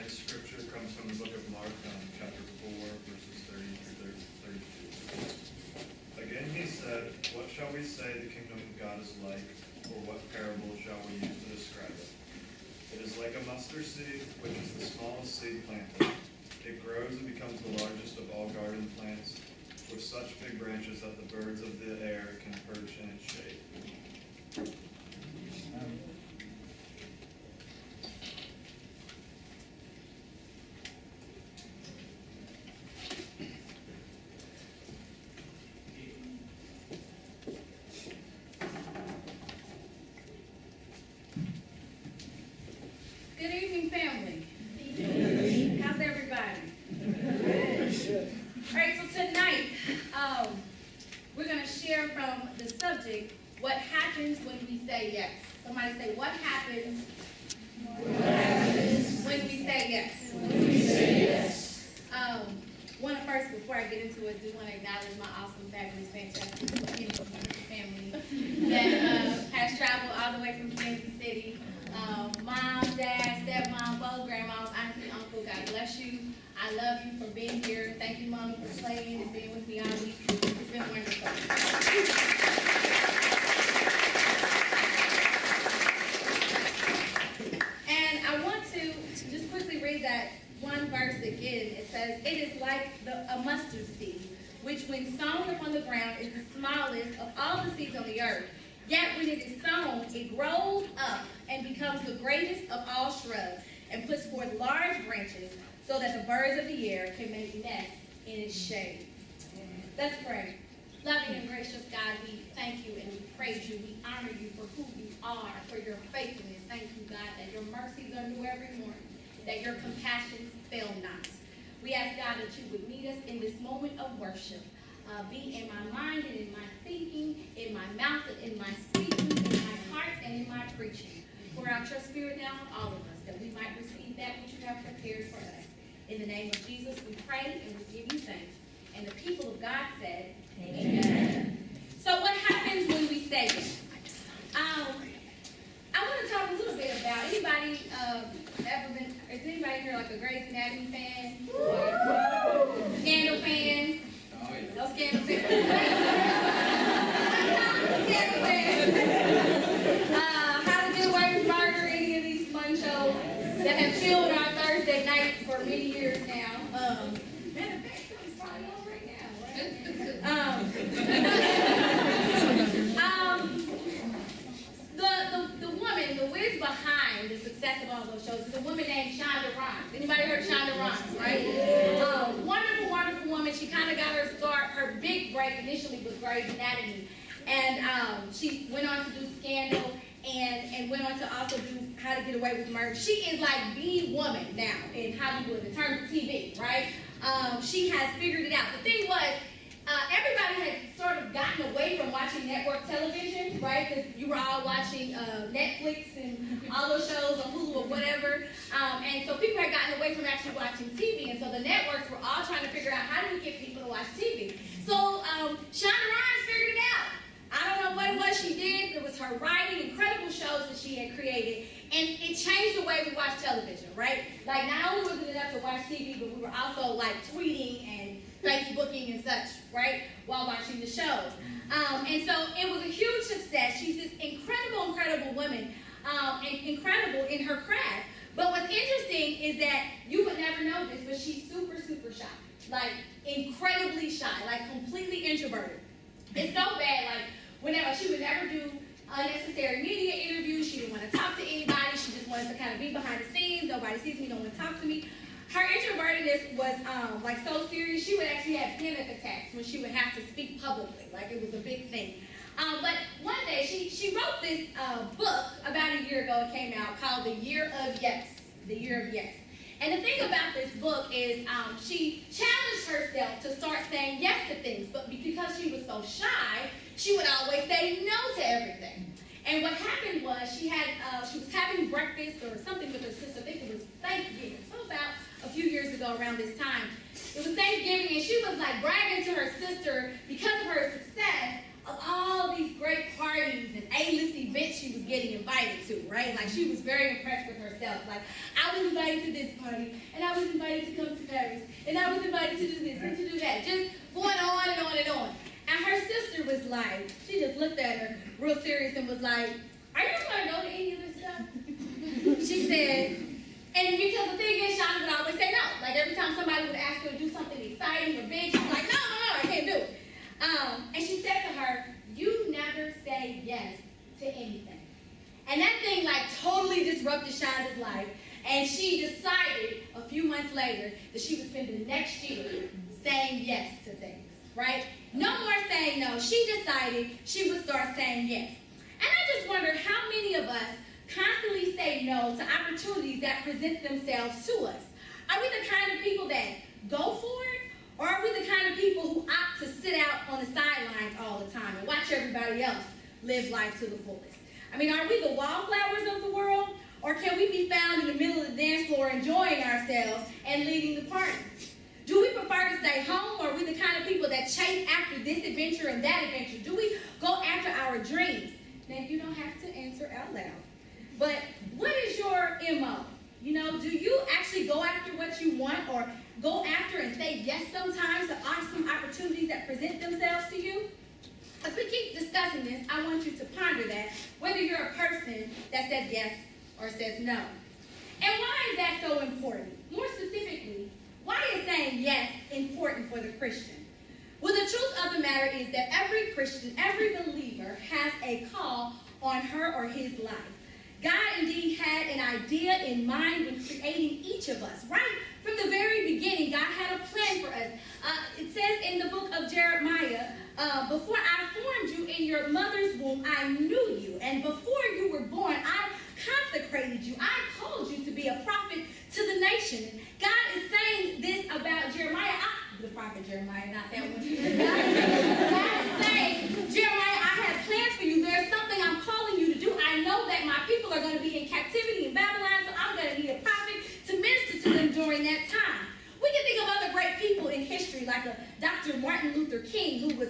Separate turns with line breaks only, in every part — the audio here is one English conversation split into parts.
Tonight's scripture comes from the book of Mark, chapter 4, verses 30 through 32. Again he said, "What shall we say the kingdom of God is like, or what parable shall we use to describe it? It is like a mustard seed, which is the smallest seed planted. It grows and becomes the largest of all garden plants, with such big branches that the birds of the air can perch in its shade."
Good evening, family. How's everybody? All right, so tonight we're going to share from the subject, what happens when we say yes. Somebody say, what happens when we say yes? Want to first, before I get into it, do want to acknowledge my awesome, fabulous, fantastic, beautiful family that has traveled all the way from Kansas City. Mom, dad, stepmom, both grandmas, auntie, uncle, God bless you. I love you for being here. Thank you, Mommy, for playing and being with me all week. It's been wonderful. And I want to just quickly read that one verse again. It says, "It is like a mustard seed, which when sown upon the ground is the smallest of all the seeds on the earth. Yet when it is sown, it grows up and becomes the greatest of all shrubs, and puts forth large branches, so that the birds of the air can make nests in its shade." Let's pray. Loving and gracious God, we thank you and we praise you. We honor you for who you are, for your faithfulness. Thank you, God, that your mercies are new every morning, that your compassions fail not. We ask, God, that you would meet us in this moment of worship. Be in my mind and in my thinking, in my mouth and in my speaking, in my heart and in my preaching. Pour out your spirit now on all of us, that we might receive that which you have prepared for us. In the name of Jesus, we pray and we give you thanks. And the people of God said, Amen. So what happens when we say this? I want to talk a little bit about, anybody ever been, is anybody here like a Grey's Anatomy fan? Or Scandal fan? No Scandal fan. Scandal fan. How to Get Away with Murder, any of these fun shows that have filled our Thursday nights for many years now. Matter of fact, something's probably on right now, right? The woman, the whiz behind the success of all those shows is a woman named Shonda Rhimes. Anybody heard of Shonda Rhimes, right? Wonderful, wonderful woman. She kind of got her start, her big break initially was Grey's Anatomy. And she went on to do Scandal and went on to also do How to Get Away with Murder. She is like the woman now in Hollywood in terms of TV, right? She has figured it out. The thing was, everybody had sort of gotten away from watching network television, right? Because you were all watching Netflix and all those shows on Hulu or whatever. And so people had gotten away from actually watching TV. And so the networks were all trying to figure out how do we get people to watch TV. So Shonda Rhimes figured it out. I don't know what it was she did. It was her writing, incredible shows that she had created. And it changed the way we watch television, right? Like, not only was it enough to watch TV, but we were also, like, tweeting and Facebooking and such, right, while watching the shows. And so it was a huge success. She's this incredible, incredible woman, and incredible in her craft. But what's interesting is that you would never know this, but she's super, super shy. Like, incredibly shy, like completely introverted. It's so bad, like, whenever she would never do unnecessary media interviews. She didn't want to talk to anybody. She just wanted to kind of be behind the scenes. Nobody sees me, no one talk to me. Her introvertedness was like so serious. She would actually have panic attacks when she would have to speak publicly. Like, it was a big thing. But one day she wrote this book about a year ago. It came out called The Year of Yes. The Year of Yes. And the thing about this book is she challenged herself to start saying yes to things, but because she was so shy, she would always say no to everything. And what happened was she was having breakfast or something with her sister. I think it was Thanksgiving. So about a few years ago around this time, it was Thanksgiving, and she was like bragging to her sister because of her success of all these great parties and A-list events she was getting invited to, right? Like, she was very impressed with herself. Like, I was invited to this party, and I was invited to come to Paris, and I was invited to do this and to do that. Just going on and on and on. And her sister was like, she just looked at her real serious and was like, are you going to go to any of this stuff? She said, and because the thing is, Shauna would always say no. Like, every time somebody would ask her to do something exciting or big, she was like, no, I can't do it. And she said to her, you never say yes to anything. And that thing, like, totally disrupted Shauna's life. And she decided a few months later that she would spend the next year saying yes to things, right? No more saying no. She decided she would start saying yes. And I just wonder how many of us constantly say no to opportunities that present themselves to us. Are we the kind of people that go for it? Or are we the kind of people who opt to sit out on the sidelines all the time and watch everybody else live life to the fullest? I mean, are we the wallflowers of the world? Or can we be found in the middle of the dance floor enjoying ourselves and leading the party? Do we prefer to stay home, or are we the kind of people that chase after this adventure and that adventure? Do we go after our dreams? Now, you don't have to answer out loud. But what is your MO? You know, do you actually go after what you want, or go after and say yes sometimes to awesome opportunities that present themselves to you? As we keep discussing this, I want you to ponder that, whether you're a person that says yes or says no. And why is that so important? More specifically, why is saying yes important for the Christian? Well, the truth of the matter is that every Christian, every believer has a call on her or his life. God indeed had an idea in mind when creating each of us, right? From the very beginning, God had a plan for us. It says in the book of Jeremiah, before I formed you in your mother's womb, I knew you. And before you were born, I consecrated you. I called you to be a prophet to the nation. God is saying this about Jeremiah. The prophet Jeremiah, not that one. God is saying, Jeremiah, I have plans for you. There's something I'm calling you to do. I know that my people are going to be in captivity in Babylon, so I'm going to need a prophet to minister to them during that time. We can think of other great people in history, like a Dr. Martin Luther King, who was,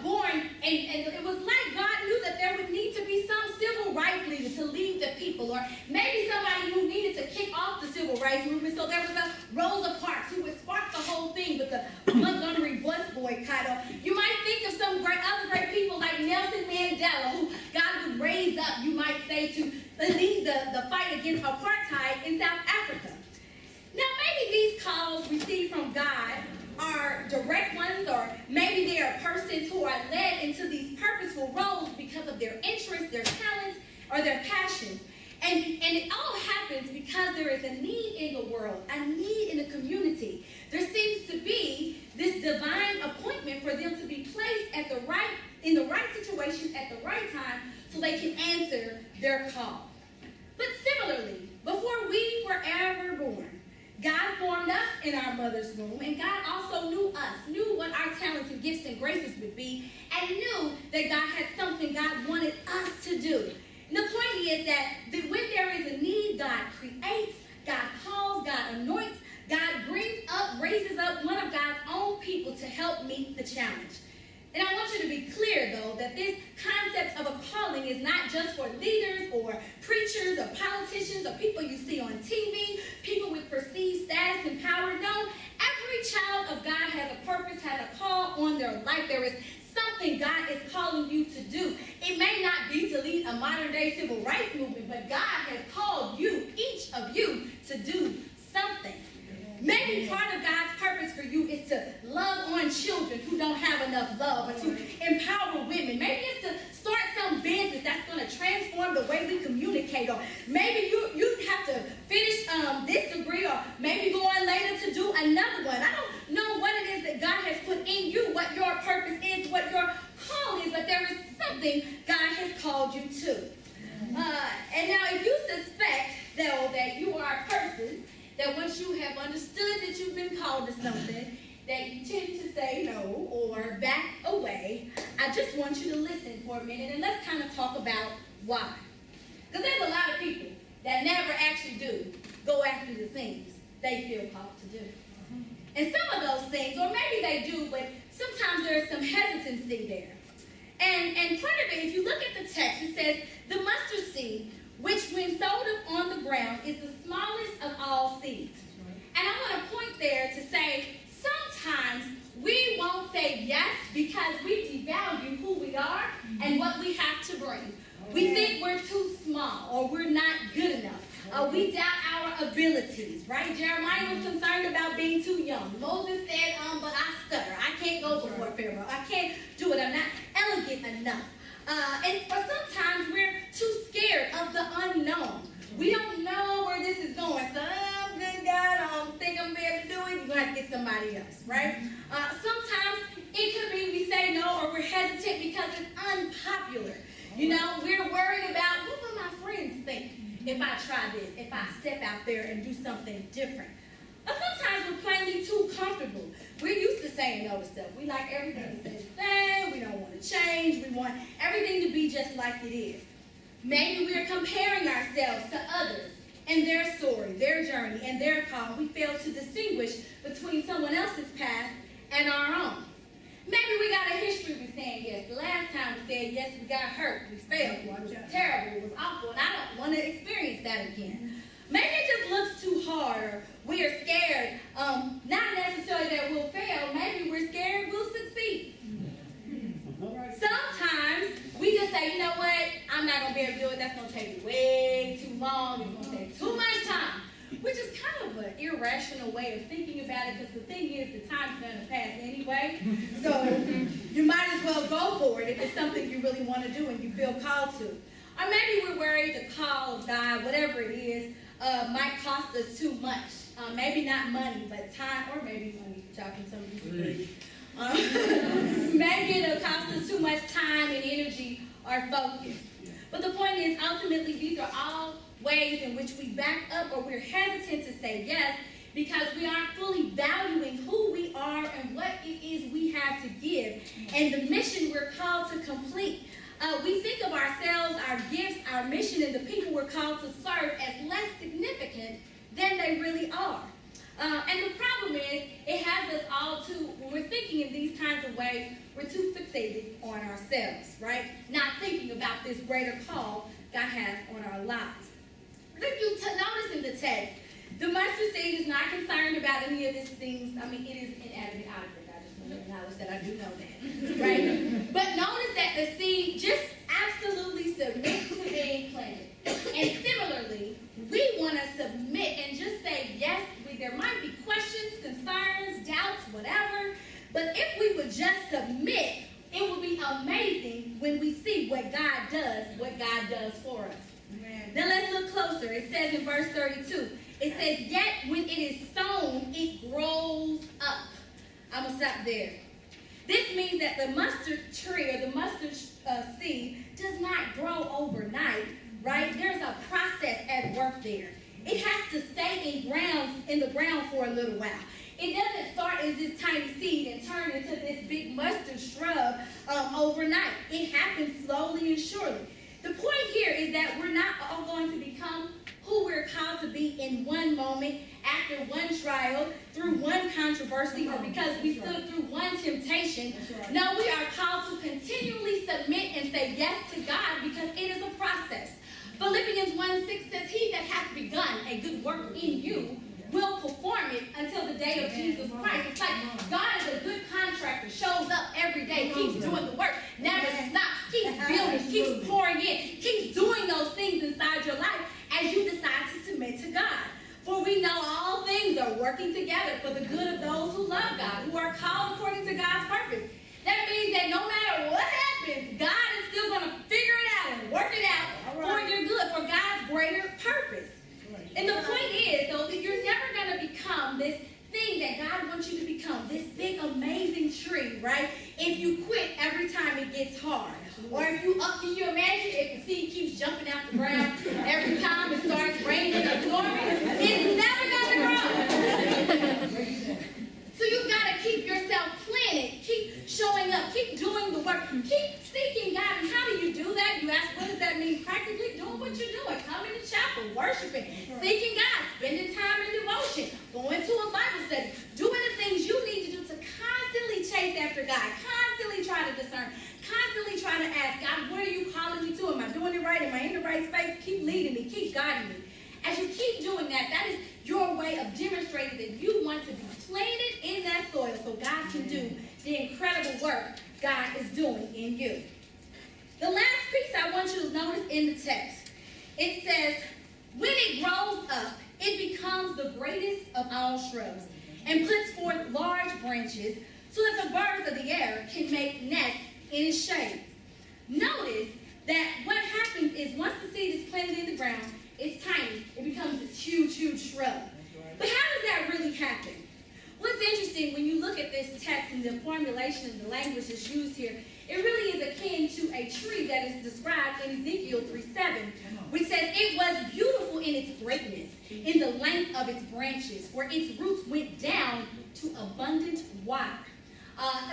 born, and it was like God knew that there would need to be some civil rights leader to lead the people, or maybe somebody who needed to kick off the civil rights movement. So there was a Rosa Parks who would spark the whole thing with the Montgomery bus boycott. Or you might think of some other great people like Nelson Mandela, who God would raise up, you might say, to lead the fight against apartheid in South Africa. Now, maybe these calls received from God are direct ones, or maybe they are persons who are led into these purposeful roles because of their interests, their talents, or their passions. And it all happens because there is a need in the world, a need in the community. There seems to be this divine appointment for them to be placed in the right situation at the right time so they can answer their call. But similarly, before we were ever born, God formed us in our mother's womb, and God also knew us, knew what our talents and gifts and graces would be, and knew that God had something God wanted us to do. And the point is that when there is a need, God creates, God calls, God anoints, God raises up one of God's own people to help meet the challenge. And I want you to be clear, though, that this concept of a calling is not just for leaders or preachers or politicians or people you see on TV, people with perceived status and power. No, every child of God has a purpose, has a call on their life. There is something God is calling you to do. It may not be to lead a modern-day civil rights movement, but God has called you, each of you, to do something. Maybe part of God's purpose for you is to love on children who don't have enough love, or to empower women. Maybe it's to start some business that's going to transform the way we communicate. Or maybe you have to finish this degree, or maybe go on later to do another one. I don't know what it is that God has put in you, what your purpose is, what your call is, but there is something God has called you to. And now if you suspect, though, that you are a person that once you have understood that you've been called to something, that you tend to say no or back away, I just want you to listen for a minute and let's kind of talk about why. Because there's a lot of people that never actually do go after the things they feel called to do. And some of those things, or maybe they do, but sometimes there's some hesitancy there. And part of it, if you look at the text, it says, the mustard seed, which when sowed up on the ground, is the smallest of all seeds. And I want to point there to say, sometimes we won't say yes because we devalue who we are and what we have to bring. We think we're too small or we're not good enough. We doubt our abilities, right? Jeremiah was concerned about being too young. Moses said, but I stutter. I can't go before Pharaoh. I can't do it. I'm not elegant enough. Or sometimes we're too scared of the unknown. We don't know where this is going. So, good God, I don't think I'm going to be able to do it. You're going to have to get somebody else, right? Sometimes it could be we say no or we're hesitant because it's unpopular. You know, we're worried about what will my friends think if I try this, if I step out there and do something different. Or sometimes we're plainly too comfortable. We're used to saying no to stuff. We like everything to stay the same. We don't want to change. We want everything to be just like it is. Maybe we're comparing ourselves to others and their story, their journey, and their call. We fail to distinguish between someone else's path and our own. Maybe we got a history with saying yes. The last time we said yes, we got hurt. We failed. It was terrible. It was awful. And I don't want to experience that again. Maybe it just looks too hard, or we are scared. Not necessarily that we'll fail. Maybe we're scared we'll succeed. Sometimes we just say, you know what? I'm not going to be able to do it. That's going to take way too long. It's going to take too much time. Which is kind of an irrational way of thinking about it, because the thing is, the time's going to pass anyway. So you might as well go for it if it's something you really want to do and you feel called to. Or maybe we're worried the call of God, whatever it is, might cost us too much. Maybe not money, but time, or maybe money. Talking some of you. Maybe it'll cost us too much time and energy or focus. But the point is, ultimately, these are all ways in which we back up or we're hesitant to say yes because we aren't fully valuing who we are and what it is we have to give and the mission we're called to complete. We think of ourselves, our gifts, our mission, and the people we're called to serve as less significant than they really are. And the problem is, it has us all too, when we're thinking in these kinds of ways, we're too fixated on ourselves, right? Not thinking about this greater call God has on our lives. If you notice in the text, the mustard seed is not concerned about any of these things. I mean, it is inanimate object. I just want to acknowledge that I do know that, right? But notice that the seed just absolutely submits to being planted. And similarly, we want to submit and just say yes. There might be questions, concerns, doubts, whatever. But if we would just submit, it would be amazing when we see what God does for us. Amen. Now let's look closer. It says in verse 32, it says, yet when it is sown, it grows up. I'm going to stop there. This means that the mustard tree or the mustard seed does not grow overnight, right? There's a process at work there. It has to stay in the ground for a little while. It doesn't start as this tiny seed and turn into this big mustard shrub overnight. It happens slowly and surely. The point here is that we're not all going to become who we're called to be in one moment, after one trial, through one controversy, or because we stood through one temptation. No, we are called to continually submit and say yes to God because it is a process. Philippians 1:6 says, he that hath begun a good work in you will perform it until the day of Jesus Christ. It's like God is a good contractor, shows up every day, keeps doing the work, never stops, keeps building, keeps pouring in, keeps doing those things inside your life as you decide to submit to God. For we know all things are working together for the good of those who love God, who are called according to God's purpose. That means that no matter what happens, God is still going to figure it out and work it out for your good, for God's greater purpose. And the point is, though, that you're never going to become this thing that God wants you to become, this big, amazing tree, right? If you quit every time it gets hard. Or if can you imagine if the seed keeps jumping out the ground every time it starts raining or storming? It's never going to grow. So you've got to keep yourself planted, keep showing up, keep doing the work, keep seeking God. And how do you do that? You ask, what does that mean practically? Doing what you're doing, coming to chapel, worshiping, seeking God, spending time in devotion, going to a Bible study, doing the things you need to do to constantly chase after God, constantly try to discern, constantly try to want to be planted in that soil so God can do the incredible work God is doing in you. The last piece I want you to notice in the text, it says, when it grows up, it becomes the greatest of all shrubs and puts forth large branches so that the birds of the air can make nests in its shade. Notice that what happens is once the seed is planted in the ground, it's tiny. It becomes this huge, huge shrub. But how does that really happen? What's interesting when you look at this text and the formulation of the language that's used here, it really is akin to a tree that is described in Ezekiel 3:7, which says it was beautiful in its greatness, in the length of its branches, for its roots went down to abundant water.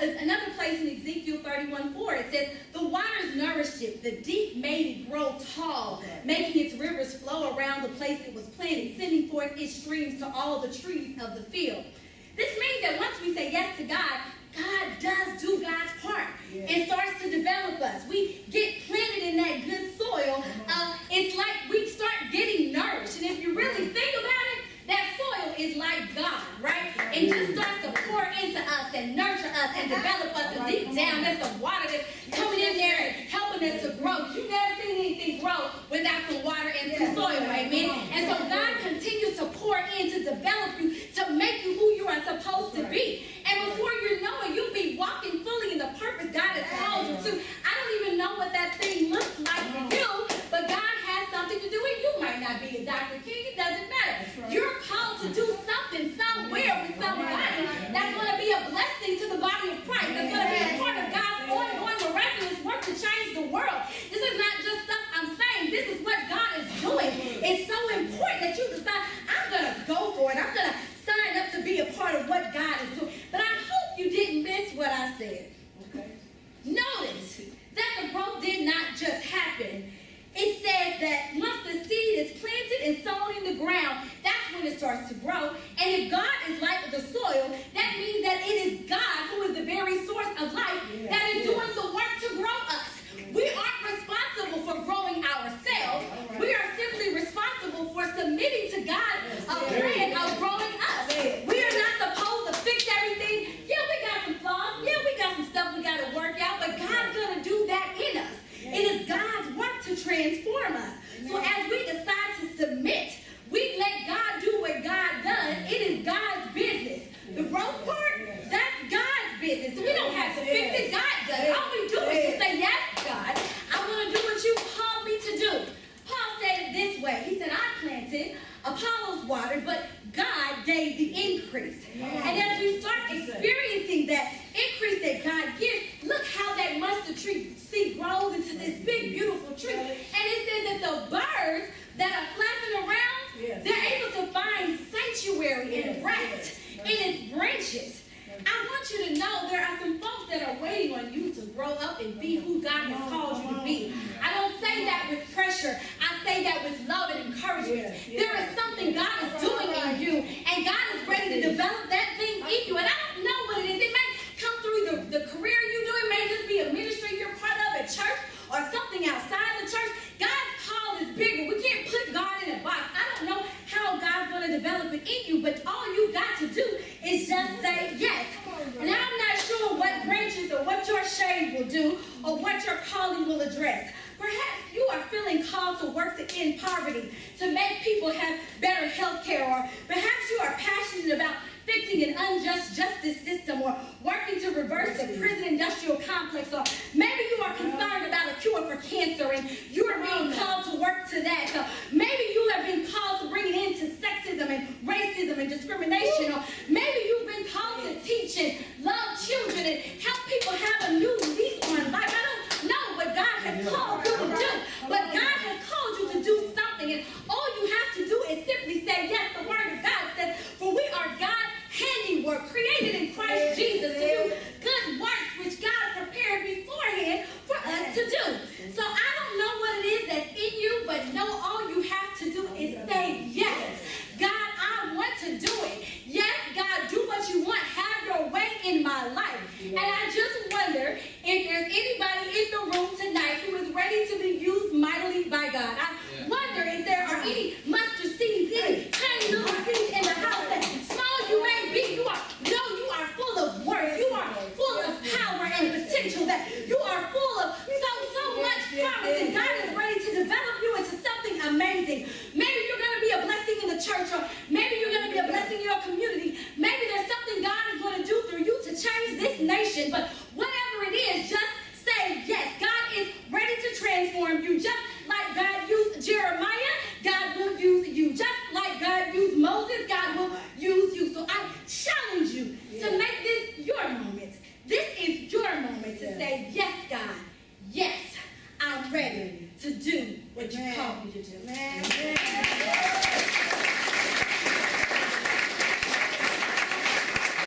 Another place in Ezekiel 31:4, it says, the waters nourished it, the deep made it grow tall, making its rivers flow around the place it was planted, sending forth its streams to all the trees of the field. This means that once we say yes to God, God does do God's part and starts to develop us. We get planted in that good soil. It's like we start getting nourished. And if you really think about it, that soil is like God, right? And just starts to pour into us and nurture us and develop us. And deep down, there's some water that's coming in there and helping us to grow. You've never seen anything grow without some water and some soil, amen? And so God continues to pour in to develop you, to make you who you are supposed to be. And before you know it, you'll be walking fully in the purpose God has called you to. I don't even know what that thing looks like for you, but God has something to do with you. You might not be a Dr. King, it doesn't matter. You're called to do something somewhere with somebody that's going to be a blessing to the body of Christ. That's going to be a part of God's ongoing miraculous work to change the world. This is not just stuff I'm saying. This is what God is doing. It's so important that you decide, I'm going to go for it. I'm going to sign up to be a part of what God is doing. But I hope you didn't miss what I said. Okay. Notice that the growth did not just happen. It says that once the seed is planted and sown in the ground, that's when it starts to grow. And if God is like the soil, that means that it is God who is the very source of life that is doing the work to grow us. We aren't responsible for growing ourselves. We are simply responsible for submitting to God's plan of growing us. We are not supposed to fix everything. Yeah, we got some flaws. Yeah, we got some stuff we got to work out, but God's going to do that in us. It is God's work to transform us. So as we decide to submit, we let God do what God does. It is God's business. The growth part, that's God's business. So we don't have to fix it. God does it. All we do is to say, yes, God, I'm going to do what you called me to do. Paul said it this way. He said, I planted, Apollos watered, but God gave the increase. And as we start experiencing that increase that God gives, look how that mustard tree seed grows into this big, beautiful tree. And it says that the birds that are flapping around, they're able to find sanctuary and rest in its branches. I want you to know there are some folks that are waiting on you to grow up and be who God has called you to be. I don't say that with pressure. I say that with love and encouragement. There is something God is doing in you, and God is ready to develop that thing in you. And I don't know what it is. It may come through the career you do. It may just be a ministry you're part of at church or something outside the church. God's call is bigger. We can't put God in a box. I don't know how God's going to develop it in you, but all you got to do is just say yes. And I'm not sure what branches or what your shade will do or what your calling will address. Perhaps you are feeling called to work to end poverty, to make people have better health care, or perhaps you are passionate about fixing an unjust justice system or working to reverse the prison industrial complex, or maybe you are concerned about a cure for cancer and you are being called to work to that. So maybe you have been called to bring it into sexism and racism and discrimination, or maybe you've been called to teach and love children and help people have a new lease on life. I don't know what God has called you to do, but God has called you to do something, and all you have to do is simply say yes. The word of God says, for we are God's handiwork, created in Christ Jesus to do good works which God prepared beforehand for us to do. So I don't know what it is that's in you, but know all you have to do is say yes. God, I want to do it. Yes, God, do what you want. Have your way in my life. And I just wonder if there's anybody in the room tonight who is ready to be used mightily by God. I wonder if there are any mustard seeds, any tiny little seeds in the house, that small you may be. to say, yes, God, yes, I'm ready to do what you called me to do.